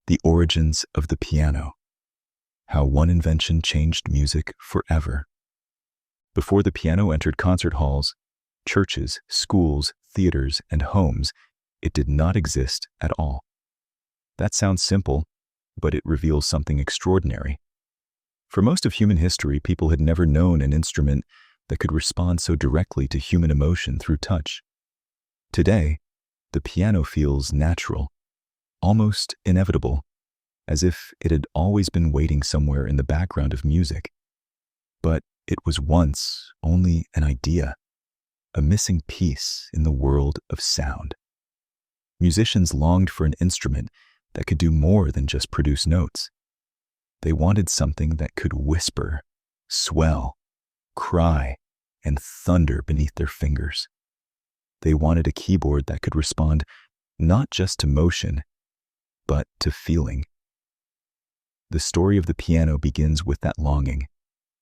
The origins of the piano. How one invention changed music forever. Before the piano entered concert halls, churches, schools, theaters, and homes, it did not exist at all. That sounds simple, but it reveals something extraordinary. For most of human history, people had never known an instrument that could respond so directly to human emotion through touch. Today, the piano feels natural, almost inevitable, as if it had always been waiting somewhere in the background of music. But it was once only an idea, a missing piece in the world of sound. Musicians longed for an instrument that could do more than just produce notes. They wanted something that could whisper, swell, cry, and thunder beneath their fingers. They wanted a keyboard that could respond not just to motion, but to feeling. The story of the piano begins with that longing,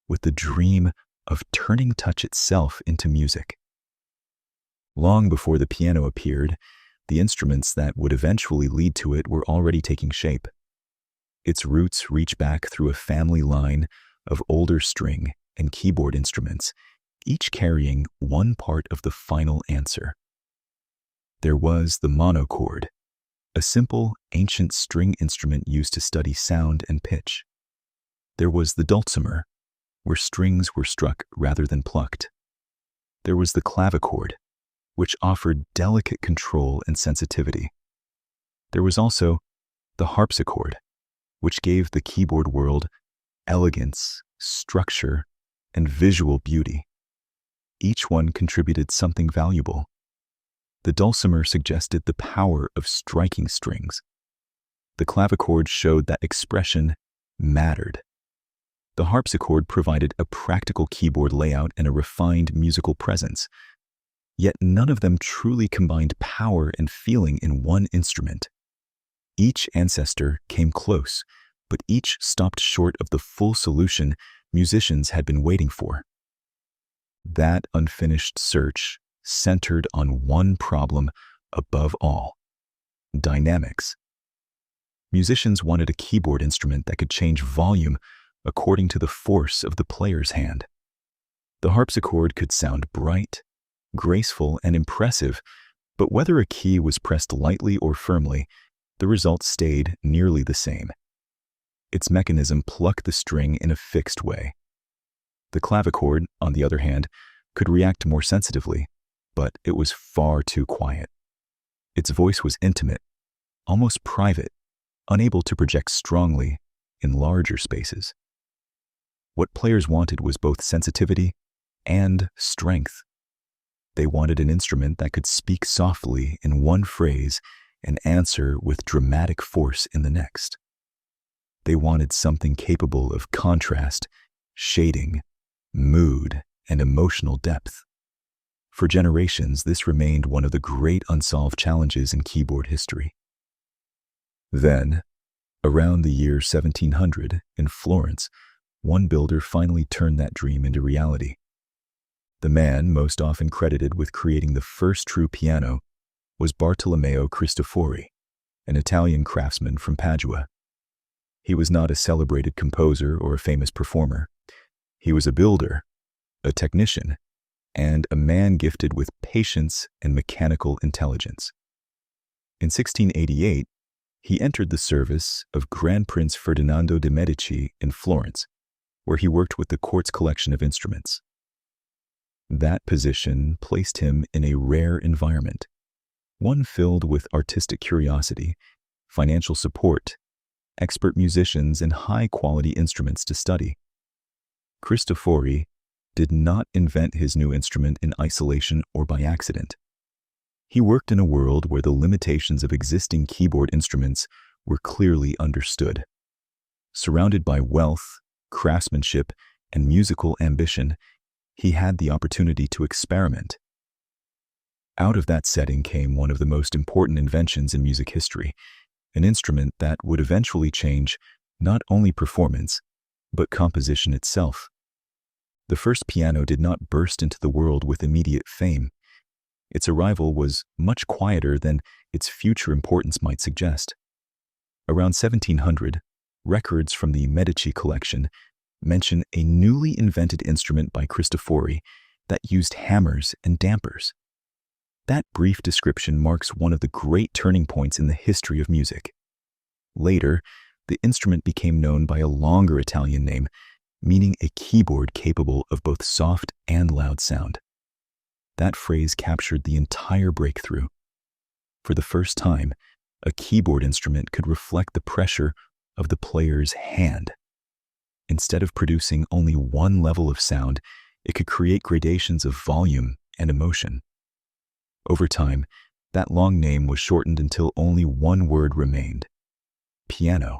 with the dream of turning touch itself into music. Long before the piano appeared, the instruments that would eventually lead to it were already taking shape. Its roots reach back through a family line of older string and keyboard instruments, each carrying one part of the final answer. There was the monochord, a simple, ancient string instrument used to study sound and pitch. There was the dulcimer, where strings were struck rather than plucked. There was the clavichord, which offered delicate control and sensitivity. There was also the harpsichord, which gave the keyboard world elegance, structure, and visual beauty. Each one contributed something valuable. The dulcimer suggested the power of striking strings. The clavichord showed that expression mattered. The harpsichord provided a practical keyboard layout and a refined musical presence. Yet none of them truly combined power and feeling in one instrument. Each ancestor came close, but each stopped short of the full solution musicians had been waiting for. That unfinished search centered on one problem above all: dynamics. Musicians wanted a keyboard instrument that could change volume according to the force of the player's hand. The harpsichord could sound bright, graceful, and impressive, but whether a key was pressed lightly or firmly, the result stayed nearly the same. Its mechanism plucked the string in a fixed way. The clavichord, on the other hand, could react more sensitively, but it was far too quiet. Its voice was intimate, almost private, unable to project strongly in larger spaces. What players wanted was both sensitivity and strength. They wanted an instrument that could speak softly in one phrase and answer with dramatic force in the next. They wanted something capable of contrast, shading, mood, and emotional depth. For generations, this remained one of the great unsolved challenges in keyboard history. Then, around the year 1700, in Florence, one builder finally turned that dream into reality. The man most often credited with creating the first true piano was Bartolomeo Cristofori, an Italian craftsman from Padua. He was not a celebrated composer or a famous performer. He was a builder, a technician, and a man gifted with patience and mechanical intelligence. In 1688, he entered the service of Grand Prince Ferdinando de' Medici in Florence, where he worked with the court's collection of instruments. That position placed him in a rare environment, one filled with artistic curiosity, financial support, expert musicians, and high-quality instruments to study. Cristofori did not invent his new instrument in isolation or by accident. He worked in a world where the limitations of existing keyboard instruments were clearly understood. Surrounded by wealth, craftsmanship, and musical ambition, he had the opportunity to experiment. Out of that setting came one of the most important inventions in music history, an instrument that would eventually change not only performance, but composition itself. The first piano did not burst into the world with immediate fame. Its arrival was much quieter than its future importance might suggest. Around 1700, records from the Medici collection mention a newly invented instrument by Cristofori that used hammers and dampers. That brief description marks one of the great turning points in the history of music. Later, the instrument became known by a longer Italian name, meaning a keyboard capable of both soft and loud sound. That phrase captured the entire breakthrough. For the first time, a keyboard instrument could reflect the pressure of the player's hand. Instead of producing only one level of sound, it could create gradations of volume and emotion. Over time, that long name was shortened until only one word remained: piano.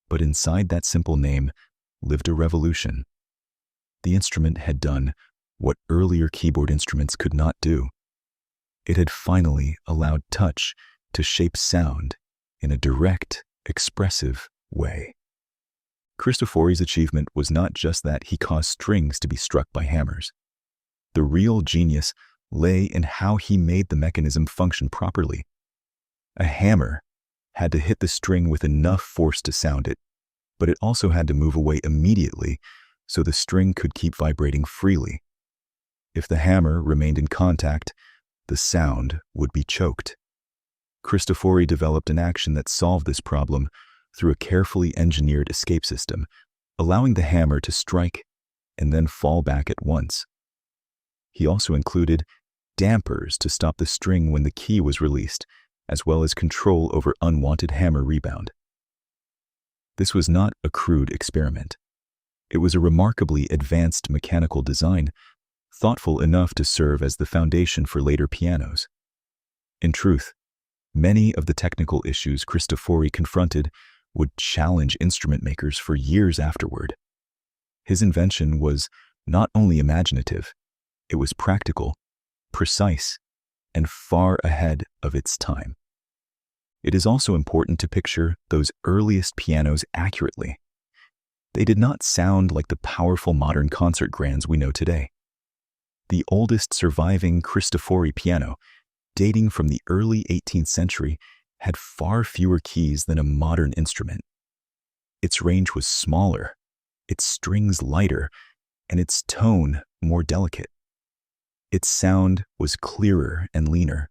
But inside that simple name lived a revolution. The instrument had done what earlier keyboard instruments could not do. It had finally allowed touch to shape sound in a direct, expressive way. Cristofori's achievement was not just that he caused strings to be struck by hammers. The real genius lay in how he made the mechanism function properly. A hammer had to hit the string with enough force to sound it, but it also had to move away immediately so the string could keep vibrating freely. If the hammer remained in contact, the sound would be choked. Cristofori developed an action that solved this problem through a carefully engineered escape system, allowing the hammer to strike and then fall back at once. He also included dampers to stop the string when the key was released, as well as control over unwanted hammer rebound. This was not a crude experiment. It was a remarkably advanced mechanical design, thoughtful enough to serve as the foundation for later pianos. In truth, many of the technical issues Cristofori confronted would challenge instrument makers for years afterward. His invention was not only imaginative, it was practical, precise, and far ahead of its time. It is also important to picture those earliest pianos accurately. They did not sound like the powerful modern concert grands we know today. The oldest surviving Cristofori piano, dating from the early 18th century, had far fewer keys than a modern instrument. Its range was smaller, its strings lighter, and its tone more delicate. Its sound was clearer and leaner,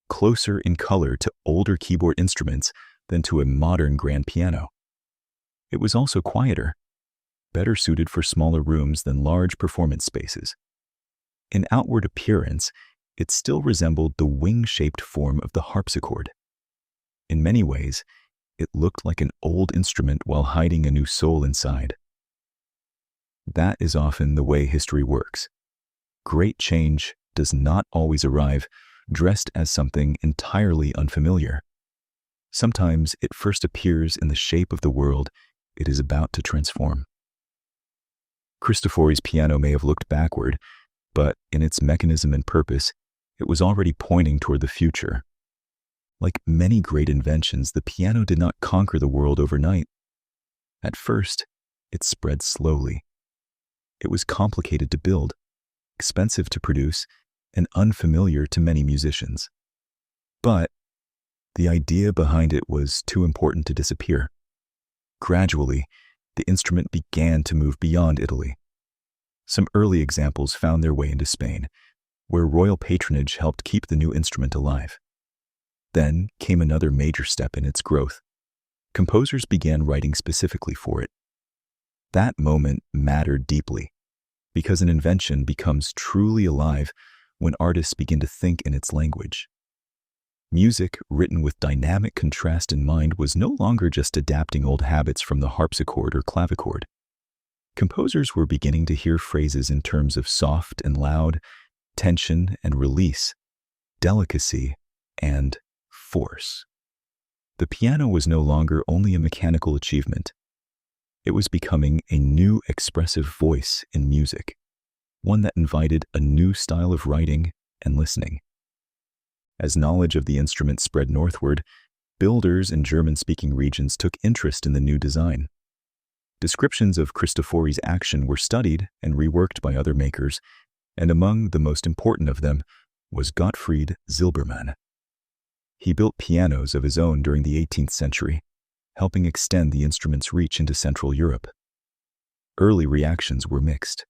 closer in color to older keyboard instruments than to a modern grand piano. It was also quieter, better suited for smaller rooms than large performance spaces. In outward appearance, it still resembled the wing-shaped form of the harpsichord. In many ways, it looked like an old instrument while hiding a new soul inside. That is often the way history works. Great change does not always arrive dressed as something entirely unfamiliar. Sometimes it first appears in the shape of the world it is about to transform. Cristofori's piano may have looked backward, but in its mechanism and purpose, it was already pointing toward the future. Like many great inventions, the piano did not conquer the world overnight. At first, it spread slowly. It was complicated to build, expensive to produce, and unfamiliar to many musicians. But the idea behind it was too important to disappear. Gradually, the instrument began to move beyond Italy. Some early examples found their way into Spain, where royal patronage helped keep the new instrument alive. Then came another major step in its growth. Composers began writing specifically for it. That moment mattered deeply, because an invention becomes truly alive when artists begin to think in its language. Music written with dynamic contrast in mind was no longer just adapting old habits from the harpsichord or clavichord. Composers were beginning to hear phrases in terms of soft and loud, tension and release, delicacy and force. The piano was no longer only a mechanical achievement. It was becoming a new expressive voice in music, one that invited a new style of writing and listening. As knowledge of the instrument spread northward, builders in German-speaking regions took interest in the new design. Descriptions of Cristofori's action were studied and reworked by other makers, and among the most important of them was Gottfried Silbermann. He built pianos of his own during the 18th century, helping extend the instrument's reach into Central Europe. Early reactions were mixed.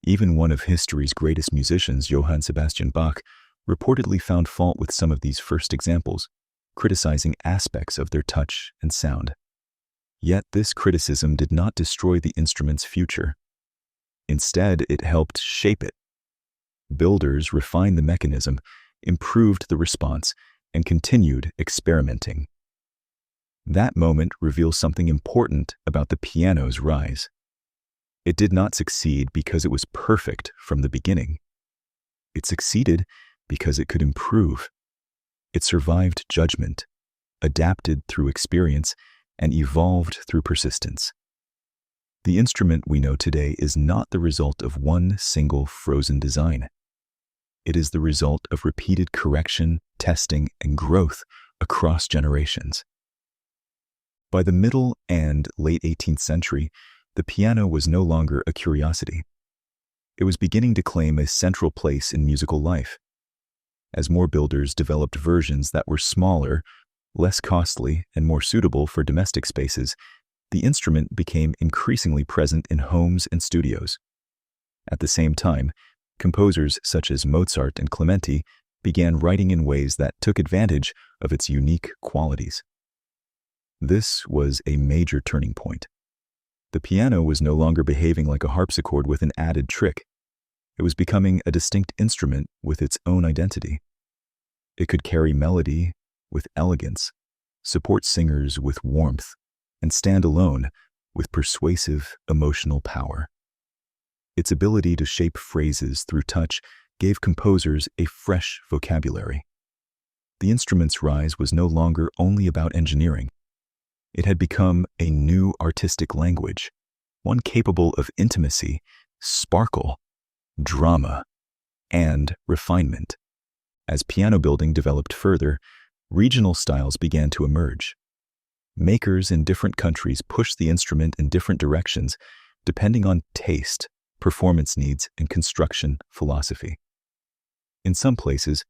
Even one of history's greatest musicians, Johann Sebastian Bach, reportedly found fault with some of these first examples, criticizing aspects of their touch and sound. Yet this criticism did not destroy the instrument's future. Instead, it helped shape it. Builders refined the mechanism, improved the response, and continued experimenting. That moment reveals something important about the piano's rise. It did not succeed because it was perfect from the beginning. It succeeded because it could improve. It survived judgment, adapted through experience, and evolved through persistence. The instrument we know today is not the result of one single frozen design. It is the result of repeated correction, testing, and growth across generations. By the middle and late 18th century, the piano was no longer a curiosity. It was beginning to claim a central place in musical life. As more builders developed versions that were smaller, less costly, and more suitable for domestic spaces, the instrument became increasingly present in homes and studios. At the same time, composers such as Mozart and Clementi began writing in ways that took advantage of its unique qualities. This was a major turning point. The piano was no longer behaving like a harpsichord with an added trick. It was becoming a distinct instrument with its own identity. It could carry melody with elegance, support singers with warmth, and stand alone with persuasive emotional power. Its ability to shape phrases through touch gave composers a fresh vocabulary. The instrument's rise was no longer only about engineering. It had become a new artistic language, one capable of intimacy, sparkle, drama, and refinement. As piano building developed further, regional styles began to emerge. Makers in different countries pushed the instrument in different directions, depending on taste, performance needs, and construction philosophy. In some places,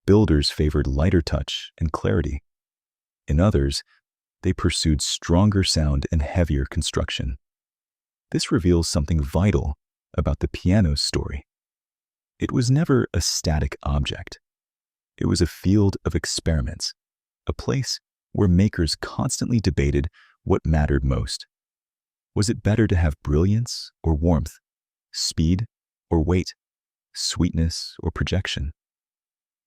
builders favored lighter touch and clarity. In others, they pursued stronger sound and heavier construction. This reveals something vital about the piano's story. It was never a static object. It was a field of experiments, a place where makers constantly debated what mattered most. Was it better to have brilliance or warmth, speed or weight, sweetness or projection?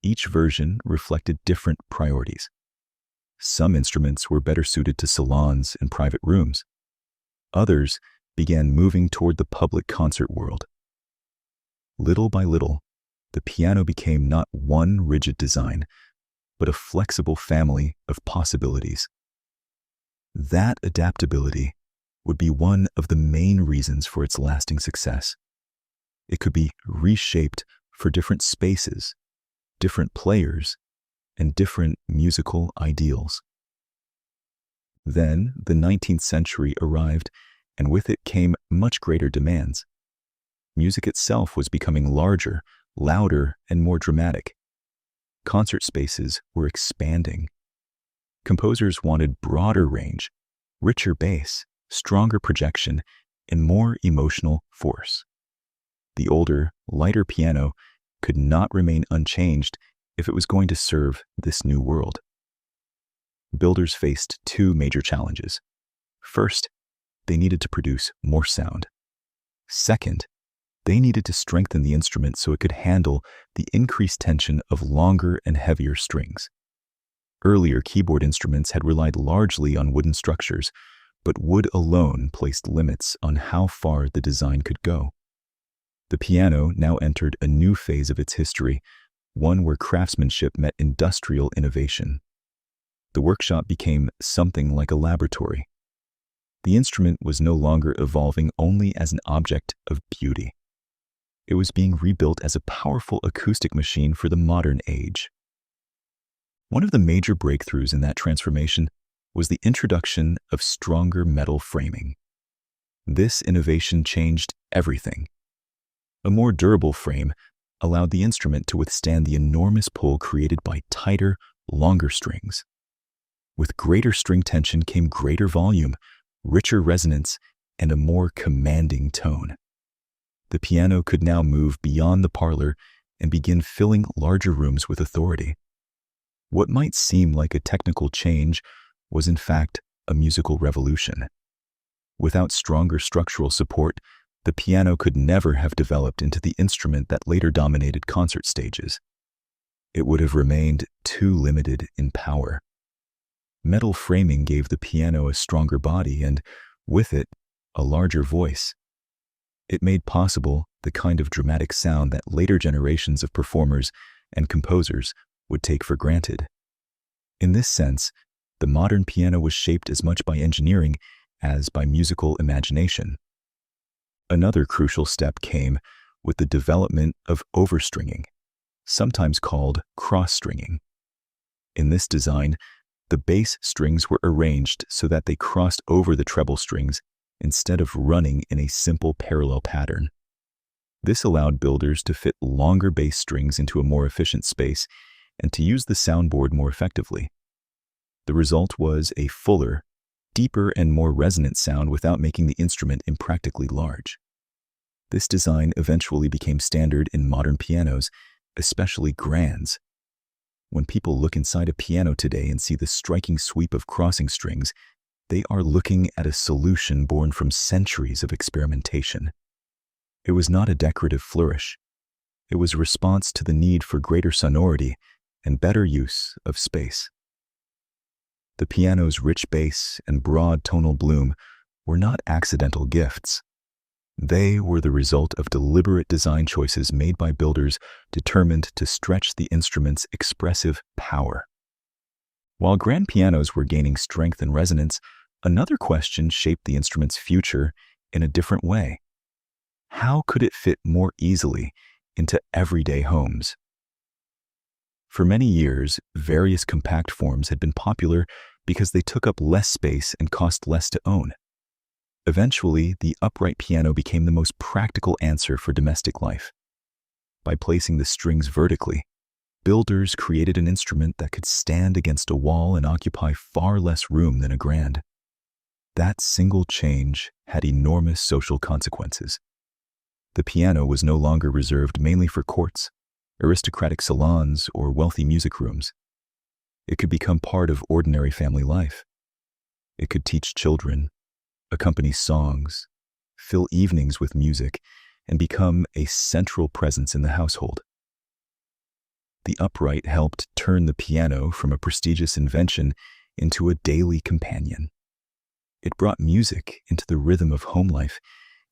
Each version reflected different priorities. Some instruments were better suited to salons and private rooms. Others began moving toward the public concert world. Little by little, the piano became not one rigid design, but a flexible family of possibilities. That adaptability would be one of the main reasons for its lasting success. It could be reshaped for different spaces, different players, and different musical ideals. Then the 19th century arrived, and with it came much greater demands. Music itself was becoming larger, louder, and more dramatic. Concert spaces were expanding. Composers wanted broader range, richer bass, stronger projection, and more emotional force. The older, lighter piano could not remain unchanged if it was going to serve this new world. Builders faced two major challenges. First, they needed to produce more sound. Second, they needed to strengthen the instrument so it could handle the increased tension of longer and heavier strings. Earlier keyboard instruments had relied largely on wooden structures, but wood alone placed limits on how far the design could go. The piano now entered a new phase of its history, one where craftsmanship met industrial innovation. The workshop became something like a laboratory. The instrument was no longer evolving only as an object of beauty. It was being rebuilt as a powerful acoustic machine for the modern age. One of the major breakthroughs in that transformation was the introduction of stronger metal framing. This innovation changed everything. A more durable frame allowed the instrument to withstand the enormous pull created by tighter, longer strings. With greater string tension came greater volume, richer resonance, and a more commanding tone. The piano could now move beyond the parlor and begin filling larger rooms with authority. What might seem like a technical change was in fact a musical revolution. Without stronger structural support, the piano could never have developed into the instrument that later dominated concert stages. It would have remained too limited in power. Metal framing gave the piano a stronger body and, with it, a larger voice. It made possible the kind of dramatic sound that later generations of performers and composers would take for granted. In this sense, the modern piano was shaped as much by engineering as by musical imagination. Another crucial step came with the development of overstringing, sometimes called cross-stringing. In this design, the bass strings were arranged so that they crossed over the treble strings instead of running in a simple parallel pattern. This allowed builders to fit longer bass strings into a more efficient space and to use the soundboard more effectively. The result was a fuller, deeper, and more resonant sound without making the instrument impractically large. This design eventually became standard in modern pianos, especially grands. When people look inside a piano today and see the striking sweep of crossing strings, they are looking at a solution born from centuries of experimentation. It was not a decorative flourish. It was a response to the need for greater sonority and better use of space. The piano's rich bass and broad tonal bloom were not accidental gifts. They were the result of deliberate design choices made by builders determined to stretch the instrument's expressive power. While grand pianos were gaining strength and resonance, another question shaped the instrument's future in a different way. How could it fit more easily into everyday homes? For many years, various compact forms had been popular because they took up less space and cost less to own. Eventually, the upright piano became the most practical answer for domestic life. By placing the strings vertically, builders created an instrument that could stand against a wall and occupy far less room than a grand. That single change had enormous social consequences. The piano was no longer reserved mainly for courts, aristocratic salons, or wealthy music rooms. It could become part of ordinary family life. It could teach children, accompany songs, fill evenings with music, and become a central presence in the household. The upright helped turn the piano from a prestigious invention into a daily companion. It brought music into the rhythm of home life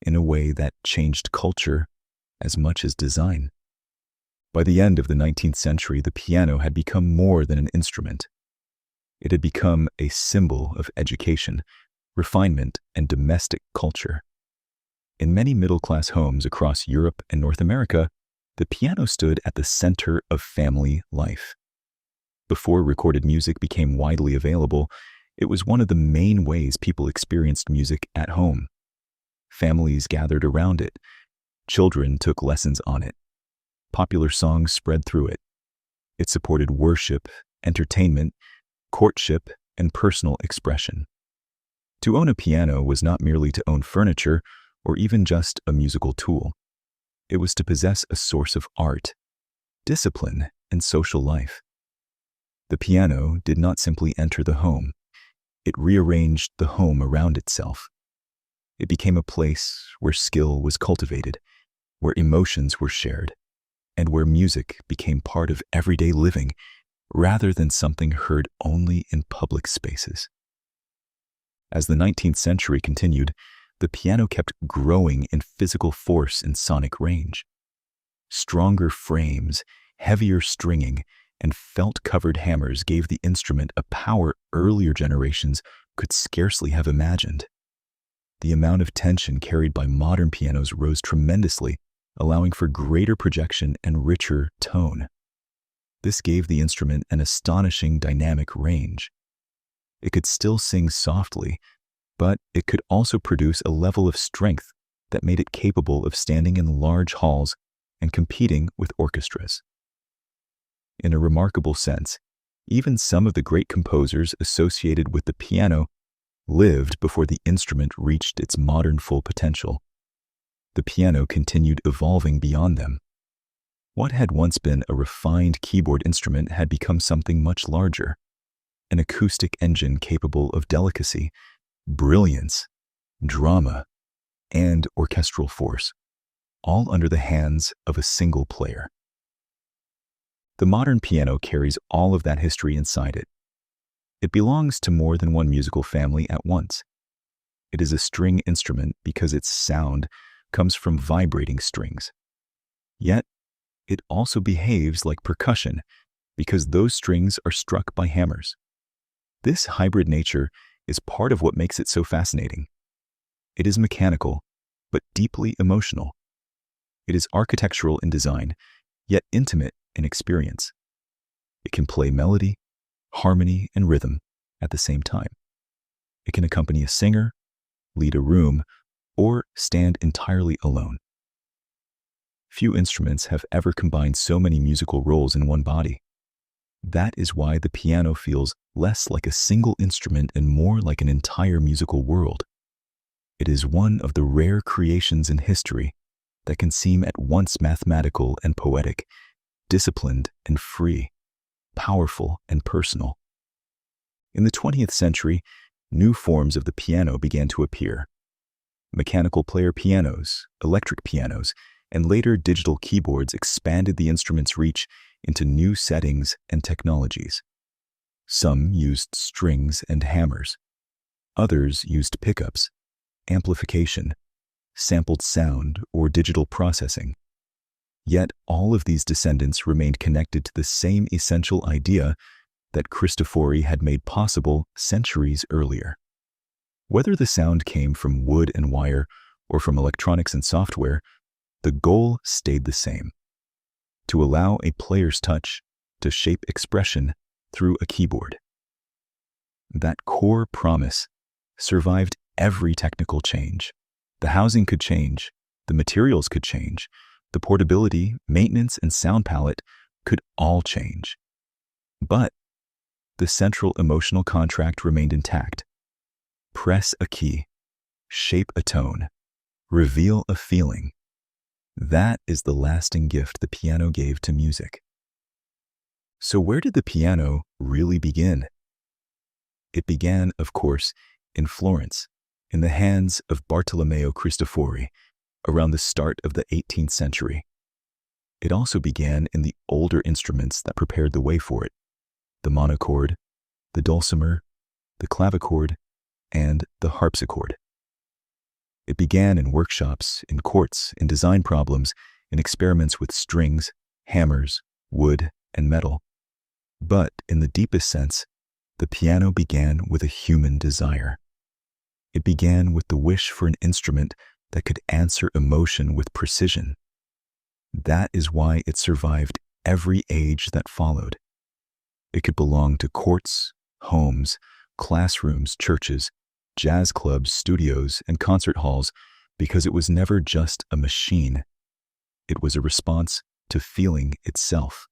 in a way that changed culture as much as design. By the end of the 19th century, the piano had become more than an instrument. It had become a symbol of education, refinement, and domestic culture. In many middle-class homes across Europe and North America, the piano stood at the center of family life. Before recorded music became widely available, it was one of the main ways people experienced music at home. Families gathered around it. Children took lessons on it. Popular songs spread through it. It supported worship, entertainment, courtship, and personal expression. To own a piano was not merely to own furniture or even just a musical tool. It was to possess a source of art, discipline, and social life. The piano did not simply enter the home. It rearranged the home around itself. It became a place where skill was cultivated, where emotions were shared, and where music became part of everyday living rather than something heard only in public spaces. As the 19th century continued, the piano kept growing in physical force and sonic range. Stronger frames, heavier stringing, and felt-covered hammers gave the instrument a power earlier generations could scarcely have imagined. The amount of tension carried by modern pianos rose tremendously, allowing for greater projection and richer tone. This gave the instrument an astonishing dynamic range. It could still sing softly, but it could also produce a level of strength that made it capable of standing in large halls and competing with orchestras. In a remarkable sense, Even some of the great composers associated with the piano lived before the instrument reached its modern full potential. The piano continued evolving beyond them. What had once been a refined keyboard instrument had become something much larger, an acoustic engine capable of delicacy, brilliance, drama, and orchestral force, all under the hands of a single player. The modern piano carries all of that history inside it. It belongs to more than one musical family at once. It is a string instrument because its sound comes from vibrating strings. Yet, it also behaves like percussion because those strings are struck by hammers. This hybrid nature is part of what makes it so fascinating. It is mechanical, but deeply emotional. It is architectural in design, yet intimate in experience. It can play melody, harmony, and rhythm at the same time. It can accompany a singer, lead a room, or stand entirely alone. Few instruments have ever combined so many musical roles in one body. That is why the piano feels less like a single instrument and more like an entire musical world. It is one of the rare creations in history that can seem at once mathematical and poetic, disciplined and free, powerful and personal. In the 20th century, new forms of the piano began to appear. Mechanical player pianos, electric pianos, and later digital keyboards expanded the instrument's reach into new settings and technologies. Some used strings and hammers. Others used pickups, amplification, sampled sound, or digital processing. Yet all of these descendants remained connected to the same essential idea that Cristofori had made possible centuries earlier. Whether the sound came from wood and wire or from electronics and software, the goal stayed the same: to allow a player's touch to shape expression through a keyboard. That core promise survived every technical change. The housing could change, the materials could change, the portability, maintenance, and sound palette could all change. But the central emotional contract remained intact. Press a key, shape a tone, reveal a feeling. That is the lasting gift the piano gave to music. So where did the piano really begin? It began, of course, in Florence, in the hands of Bartolomeo Cristofori, around the start of the 18th century. It also began in the older instruments that prepared the way for it: the monochord, the dulcimer, the clavichord, and the harpsichord. It began in workshops, in courts, in design problems, in experiments with strings, hammers, wood, and metal. But in the deepest sense, the piano began with a human desire. It began with the wish for an instrument that could answer emotion with precision. That is why it survived every age that followed. It could belong to courts, homes, classrooms, churches, jazz clubs, studios, and concert halls because it was never just a machine. It was a response to feeling itself.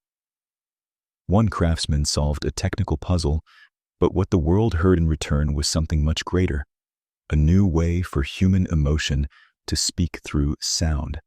One craftsman solved a technical puzzle, but what the world heard in return was something much greater: a new way for human emotion to speak through sound.